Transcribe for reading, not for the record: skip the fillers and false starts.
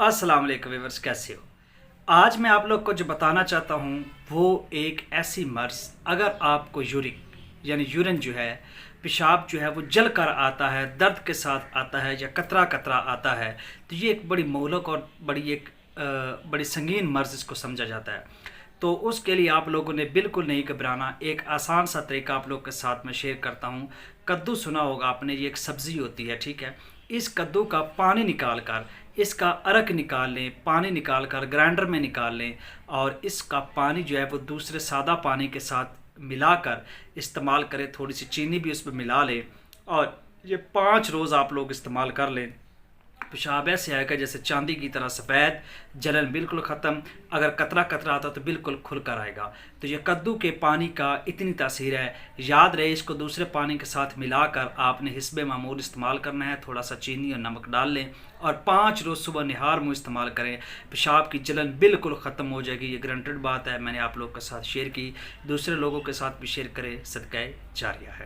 अस्सलाम वालेकुम व्यूअर्स, कैसे हो। आज मैं आप लोग को जो बताना चाहता हूँ वो एक ऐसी मर्ज़, अगर आपको यूरिक यानी यूरिन जो है, पेशाब जो है वो जल कर आता है, दर्द के साथ आता है या कतरा कतरा आता है, तो ये एक बड़ी मोहलक और बड़ी संगीन मर्ज़ इसको समझा जाता है। तो उसके लिए आप लोगों ने बिल्कुल नहीं घबराना। एक आसान सा तरीका आप लोग के साथ में शेयर करता हूँ। कद्दू सुना होगा आपने, ये एक सब्ज़ी होती है, ठीक है। इस कद्दू का पानी निकाल कर, इसका अरक निकाल लें, पानी निकाल कर ग्राइंडर में निकाल लें और इसका पानी जो है वो दूसरे सादा पानी के साथ मिलाकर इस्तेमाल करें। थोड़ी सी चीनी भी उसमें मिला लें और ये 5 रोज़ आप लोग इस्तेमाल कर लें। पेशाब ऐसे आएगा जैसे चांदी की तरह सफ़ेद, जलन बिल्कुल ख़त्म, अगर कतरा कतरा आता तो बिल्कुल खुल कर आएगा। तो ये कद्दू के पानी का इतनी तासीर है, याद रहे इसको दूसरे पानी के साथ मिलाकर आपने हिस्बे मामूल इस्तेमाल करना है। थोड़ा सा चीनी और नमक डाल लें और 5 रोज़ सुबह निहार मुँह इस्तेमाल करें। पेशाब की जलन बिल्कुल ख़त्म हो जाएगी। ये गारंटेड बात है, मैंने आप लोग के साथ शेयर की, दूसरे लोगों के साथ भी शेयर करें, सदका जारिया है।